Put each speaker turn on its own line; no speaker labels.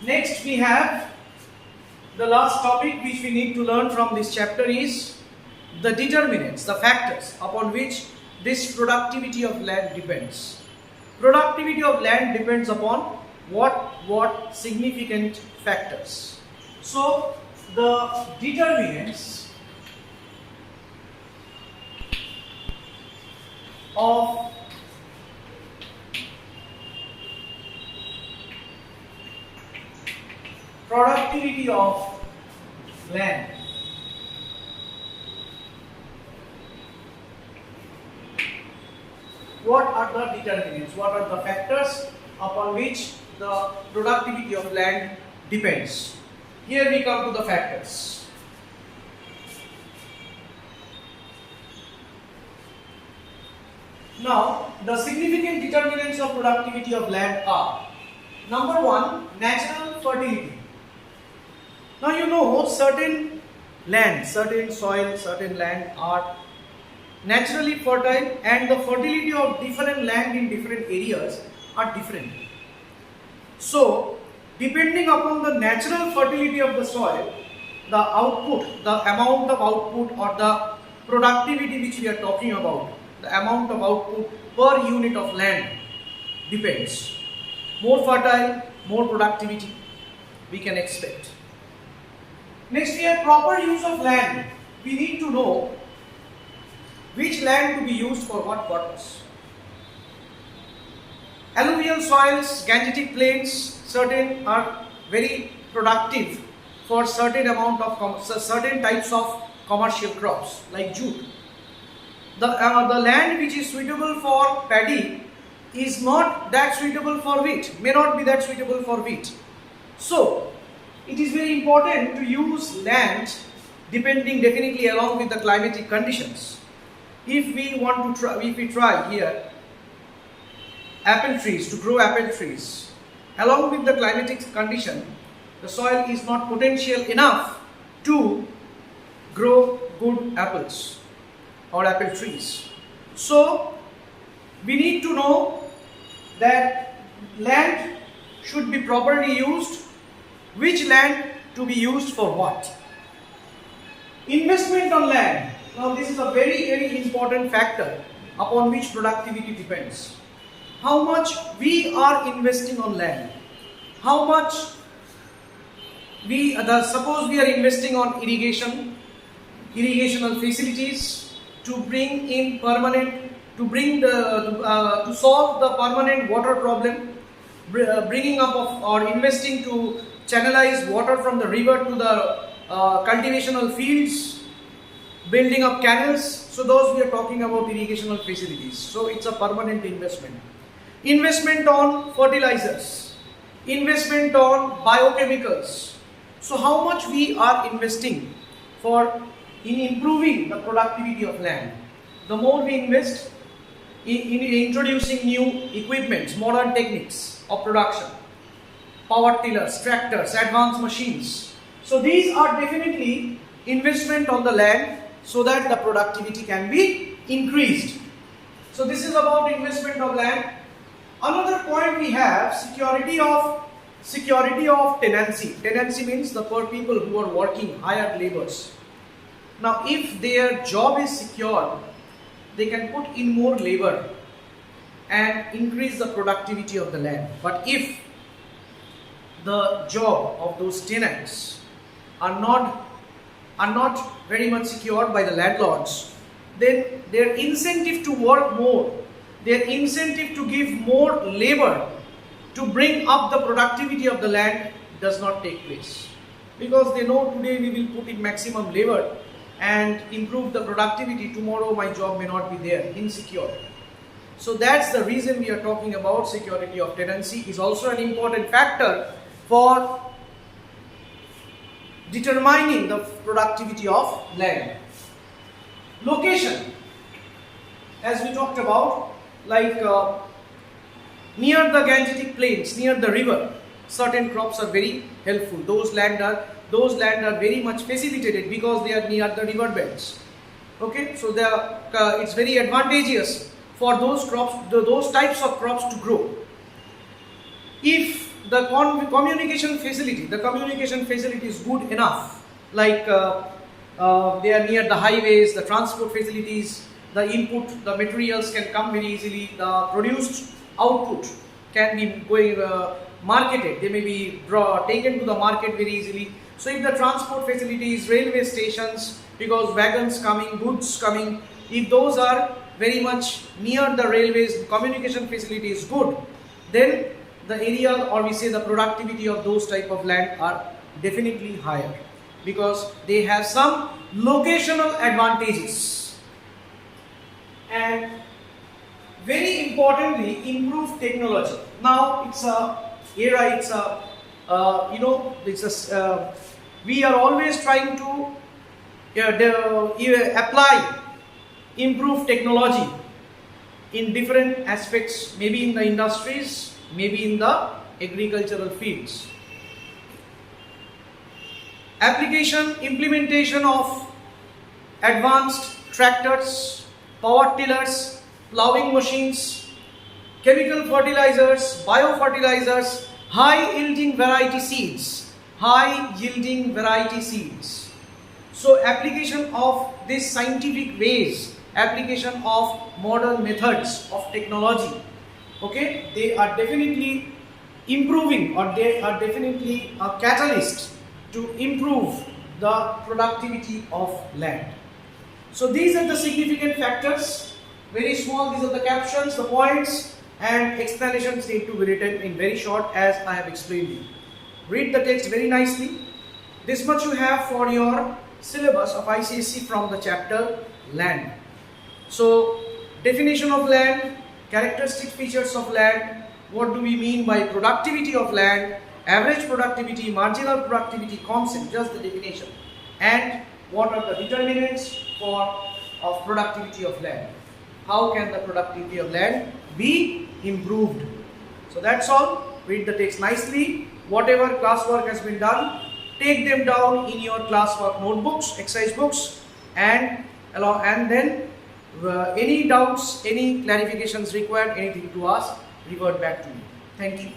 Next we have the last topic which we need to learn from this chapter is the determinants, the factors upon which this productivity of land depends. Productivity of land depends upon what significant factors. So the determinants of productivity of land. What are the determinants? What are the factors upon which the productivity of land depends? Here we come to the factors. Now, the significant determinants of productivity of land are: number one, natural fertility. Now you know certain land, certain soil, certain land are naturally fertile, and the fertility of different land in different areas are different. So, depending upon the natural fertility of the soil, the output, the amount of output or the productivity which we are talking about, the amount of output per unit of land depends. More fertile, more productivity we can expect. Next we have proper use of land. We need to know which land to be used for what purpose. Alluvial soils, Gangetic plains, certain are very productive for certain types of commercial crops like jute. The land which is suitable for paddy is not that suitable for wheat, may not be that suitable for wheat. So, it is very important to use land depending definitely along with the climatic conditions. If we try here apple trees, to grow apple trees, along with the climatic condition, the soil is not potential enough to grow good apples or apple trees. So, we need to know that land should be properly used, which land to be used for what. Investment on land. Now this is a very, very important factor upon which productivity depends. How much we are investing on land. How much suppose we are investing on irrigational facilities to bring in permanent, to solve the permanent water problem, bringing up of or investing to channelize water from the river to the cultivational fields, building up canals. So those we are talking about irrigational facilities. So it's a permanent investment. Investment on fertilizers, investment on biochemicals. So how much we are investing in improving the productivity of land. The more we invest in introducing new equipments, modern techniques of production, power tillers, tractors, advanced machines. So these are definitely investment on the land so that the productivity can be increased. So this is about investment of land. Another point we have security of tenancy. Tenancy means the poor people who are working, hired laborers. Now if their job is secure, they can put in more labor and increase the productivity of the land. But if the job of those tenants are not very much secured by the landlords, then their incentive to work more, their incentive to give more labor to bring up the productivity of the land does not take place. Because they know today we will put in maximum labor and improve the productivity, tomorrow my job may not be there, insecure. So that's the reason we are talking about security of tenancy is also an important factor for determining the productivity of land. Location, as we talked about, like near the Gangetic plains, near the river, certain crops are very helpful. Those land are very much facilitated because they are near the river beds. Okay, so it's very advantageous for those crops, those types of crops to grow. If the communication facility is good enough, like they are near the highways, the transport facilities, the input, the materials can come very easily, the produced output can be going marketed, they may be taken to the market very easily. So if the transport facilities, railway stations, because wagons coming, goods coming, if those are very much near the railways, communication facility is good, then the area, or we say the productivity of those type of land are definitely higher, because they have some locational advantages. And very importantly, improve technology. Now it's a era, it's a we are always trying to apply improve technology in different aspects, maybe in the industries, maybe in the agricultural fields. Implementation of advanced tractors, power tillers, plowing machines, chemical fertilizers, biofertilizers, high yielding variety seeds. So application of these scientific ways, application of modern methods of technology, okay, they are definitely improving, or they are definitely a catalyst to improve the productivity of land. So these are the significant factors, very small, these are the captions, the points, and explanations need to be written in very short as I have explained you. Read the text very nicely. This much you have for your syllabus of ICSE from the chapter land. So definition of land, characteristic features of land, what do we mean by productivity of land, average productivity, marginal productivity concept, just the definition, and what are the determinants of productivity of land. How can the productivity of land be improved? So that's all. Read the text nicely. Whatever classwork has been done, take them down in your classwork notebooks, exercise books, and then any doubts, any clarifications required, anything to ask, revert back to me. Thank you.